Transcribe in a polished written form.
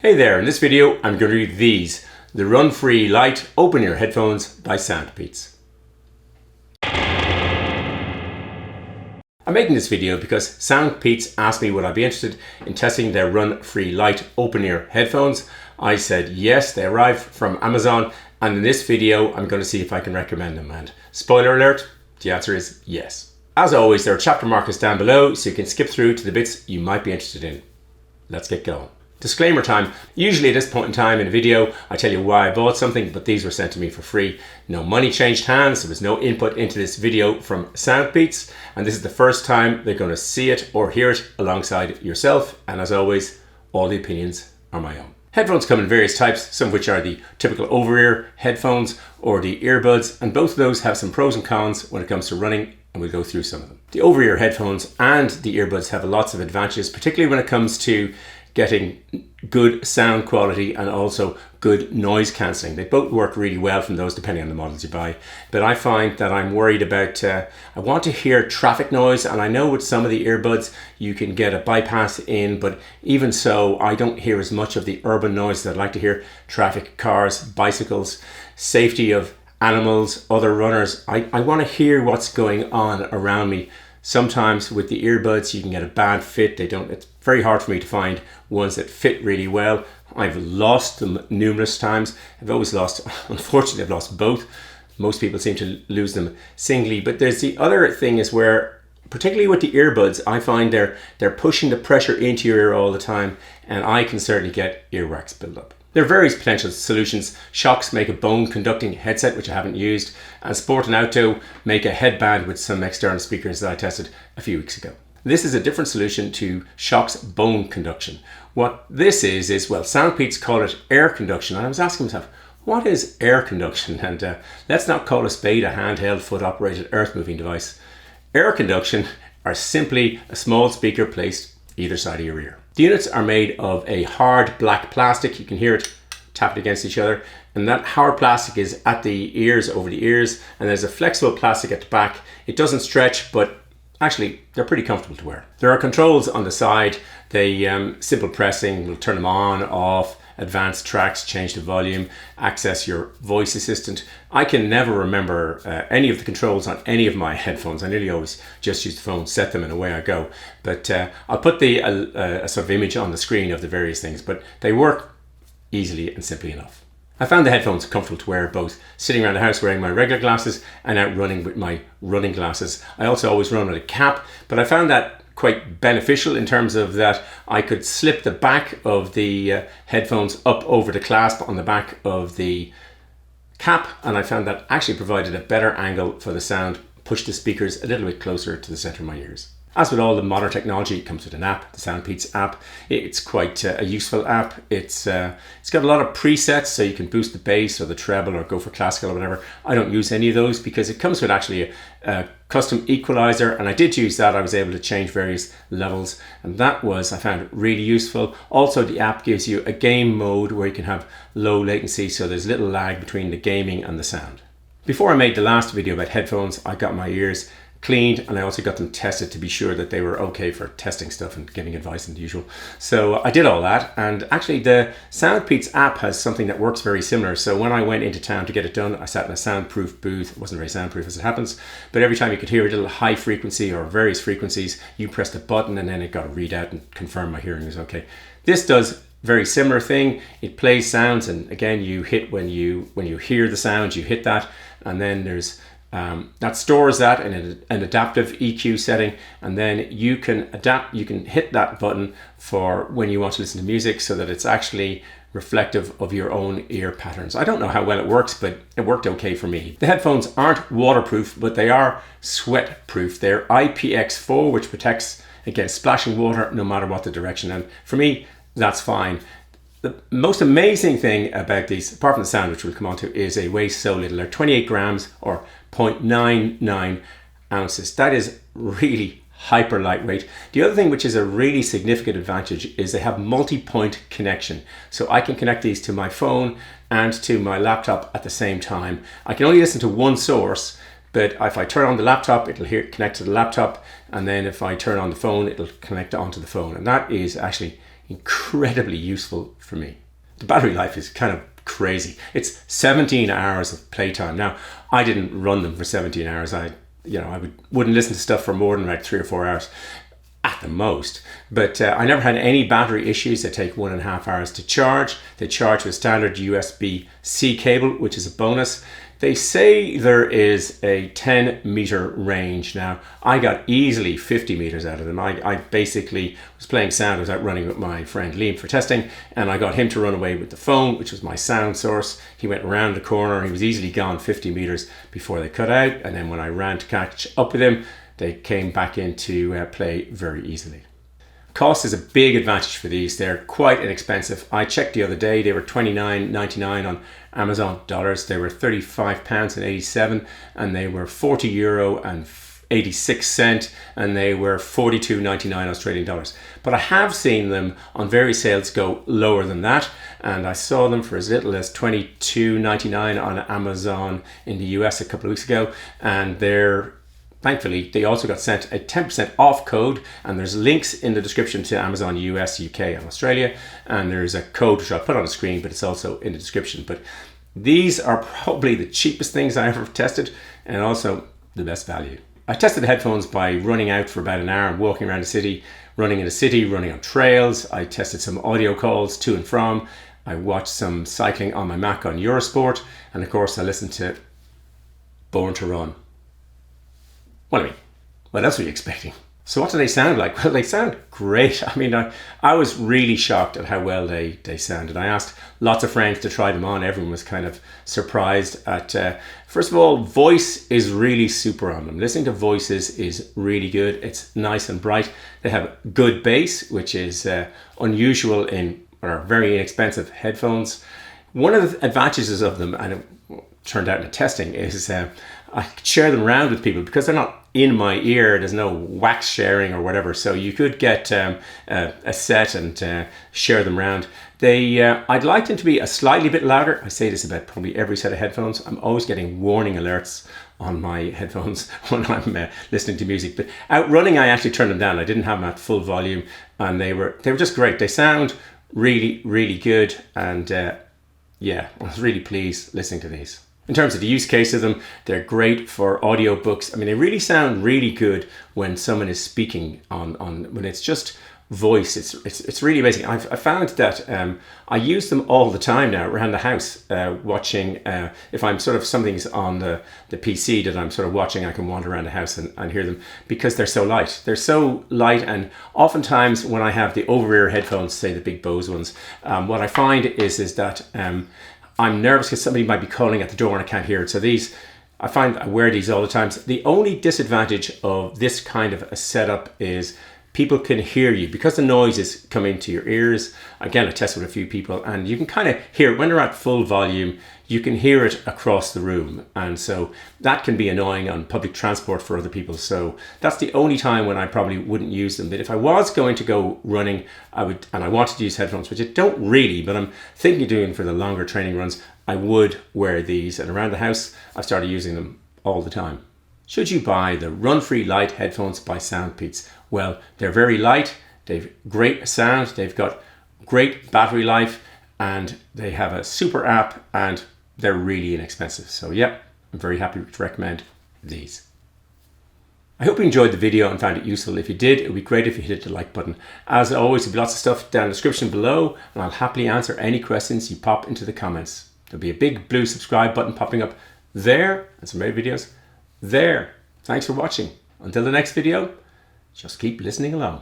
Hey there, in this video I'm going to review these, the RunFree Lite Open-Ear Headphones by Soundpeats. I'm making this video because Soundpeats asked me would I be interested in testing their RunFree Lite Open-Ear Headphones. I said yes, they arrived from Amazon, and in this video I'm going to see if I can recommend them, and spoiler alert, the answer is yes. As always, there are chapter markers down below so you can skip through to the bits you might be interested in. Let's get going. Disclaimer time. Usually at this point in time in a video I tell you why I bought something, but these were sent to me for free. No money changed hands, there was no input into this video from Soundpeats, and this is the first time they're going to see it or hear it alongside yourself, and as always, all the opinions are my own. Headphones come in various types, some of which are the typical over-ear headphones or the earbuds, and both of those have some pros and cons when it comes to running, and we'll go through some of them. The over-ear headphones and the earbuds have lots of advantages, particularly when it comes to getting good sound quality and also good noise cancelling. They both work really well from those depending on the models you buy. But I find that I'm worried about, I want to hear traffic noise, and I know with some of the earbuds you can get a bypass in, but even so I don't hear as much of the urban noise that I'd like to hear. Traffic, cars, bicycles, safety of animals, other runners. I want to hear what's going on around me. Sometimes with the earbuds you can get a bad fit. It's very hard for me to find ones that fit really well. I've lost them numerous times. Unfortunately I've lost both. Most people seem to lose them singly. But there's the other thing is where, particularly with the earbuds, I find they're pushing the pressure into your ear all the time, and I can certainly get earwax buildup. There are various potential solutions. Shocks make a bone conducting headset, which I haven't used, and Sport and Auto make a headband with some external speakers that I tested a few weeks ago. This is a different solution to Shock's bone conduction. What this is well, Soundpeats call it air conduction, and I was asking myself, what is air conduction? And let's not call a spade a handheld foot operated earth moving device. Air conduction are simply a small speaker placed either side of your ear. The units are made of a hard black plastic. You can hear it tapped against each other, and that hard plastic is at the ears, over the ears, and there's a flexible plastic at the back. It doesn't stretch, but actually they're pretty comfortable to wear. There are controls on the side. Simple pressing will turn them on, off, advanced tracks, change the volume, access your voice assistant. I can never remember any of the controls on any of my headphones. I nearly always just use the phone, set them, and away I go. But I'll put a sort of image on the screen of the various things, but they work easily and simply enough. I found the headphones comfortable to wear both sitting around the house wearing my regular glasses and out running with my running glasses. I also always run with a cap, but I found that quite beneficial in terms of that I could slip the back of the headphones up over the clasp on the back of the cap, and I found that actually provided a better angle for the sound, pushed the speakers a little bit closer to the center of my ears. As with all the modern technology, it comes with an app, the Soundpeats app. It's quite a useful app. It's got a lot of presets, so you can boost the bass or the treble or go for classical or whatever. I don't use any of those because it comes with actually a custom equalizer, and I did use that. I was able to change various levels, and that was, I found it really useful. Also, the app gives you a game mode where you can have low latency, so there's little lag between the gaming and the sound. Before I made the last video about headphones, I got my ears cleaned, and I also got them tested to be sure that they were okay for testing stuff and giving advice and the usual. So I did all that, and actually the Soundpeats app has something that works very similar. So when I went into town to get it done, I sat in a soundproof booth. It wasn't very soundproof as it happens, but every time you could hear a little high frequency or various frequencies, you pressed a button and then it got a readout and confirmed my hearing was okay. This does very similar thing. It plays sounds, and again you hit when you hear the sound, you hit that, and then there's that stores that in an adaptive EQ setting, and then you can hit that button for when you want to listen to music so that it's actually reflective of your own ear patterns. I don't know how well it works, but it worked okay for me. The headphones aren't waterproof, but they are sweat proof. They're IPX4, which protects against splashing water no matter what the direction, and for me that's fine. The most amazing thing about these, apart from the sound, which we'll come on to, is they weigh so little. They're 28 grams or 0.99 ounces. That is really hyper lightweight. The other thing which is a really significant advantage is they have multi-point connection. So I can connect these to my phone and to my laptop at the same time. I can only listen to one source, but if I turn on the laptop, it'll connect to the laptop, and then if I turn on the phone, it'll connect onto the phone. And that is actually incredibly useful for me. The battery life is kind of crazy. It's 17 hours of playtime. Now, I didn't run them for 17 hours. I wouldn't listen to stuff for more than like 3 or 4 hours at the most. But I never had any battery issues. They take 1.5 hours to charge. They charge with standard USB-C cable, which is a bonus. They say there is a 10-meter range. Now, I got easily 50 meters out of them. I basically was playing sound. I was out running with my friend Liam for testing, and I got him to run away with the phone, which was my sound source. He went around the corner. He was easily gone 50 meters before they cut out. And then when I ran to catch up with him, they came back into play very easily. Cost is a big advantage for these. They're quite inexpensive. I checked the other day, they were $29.99 on Amazon dollars. They were £35.87, and they were €40.86, and they were $42.99 Australian dollars. But I have seen them on various sales go lower than that, and I saw them for as little as $22.99 on Amazon in the US a couple of weeks ago, and thankfully, they also got sent a 10% off code, and there's links in the description to Amazon US, UK, and Australia. And there's a code which I'll put on the screen, but it's also in the description. But these are probably the cheapest things I ever tested, and also the best value. I tested the headphones by running out for about an hour and walking around the city, running in the city, running on trails. I tested some audio calls to and from. I watched some cycling on my Mac on Eurosport, and of course I listened to Born to Run. What else were you expecting? So what do they sound like? Well, they sound great. I mean, I was really shocked at how well they sounded. I asked lots of friends to try them on. Everyone was kind of surprised at, first of all, voice is really super on them. Listening to voices is really good. It's nice and bright. They have good bass, which is unusual in or very inexpensive headphones. One of the advantages of them, and it turned out in the testing, is I could share them around with people because they're not in my ear. There's no wax sharing or whatever, so you could get a set and share them around. I'd like them to be a slightly bit louder. I say this about probably every set of headphones. I'm always getting warning alerts on my headphones when I'm listening to music. But out running, I actually turned them down. I didn't have them at full volume, and they were just great. They sound really, really good, and yeah, I was really pleased listening to these. In terms of the use case of them, they're great for audiobooks. I mean, they really sound really good when someone is speaking on when it's just voice. It's really amazing. I found that I use them all the time now around the house, watching. If I'm sort of something's on the PC that I'm sort of watching, I can wander around the house and hear them because they're so light. They're so light, and oftentimes when I have the over-ear headphones, say the big Bose ones, what I find is that I'm nervous because somebody might be calling at the door and I can't hear it. So I find I wear these all the time. So the only disadvantage of this kind of a setup is people can hear you because the noise is coming to your ears. Again, I tested with a few people, and you can kind of hear it when they're at full volume. You can hear it across the room, and so that can be annoying on public transport for other people. So that's the only time when I probably wouldn't use them. But if I was going to go running, I would, and I wanted to use headphones, which I don't really, but I'm thinking of doing for the longer training runs, I would wear these. And around the house, I've started using them all the time. Should you buy the RunFree Lite headphones by Soundpeats? Well, they're very light, they've great sound, they've got great battery life, and they have a super app, and they're really inexpensive. So yeah, I'm very happy to recommend these. I hope you enjoyed the video and found it useful. If you did, it would be great if you hit the like button. As always, there'll be lots of stuff down in the description below, and I'll happily answer any questions you pop into the comments. There'll be a big blue subscribe button popping up there, and some more videos there. Thanks for watching. Until the next video, just keep listening along.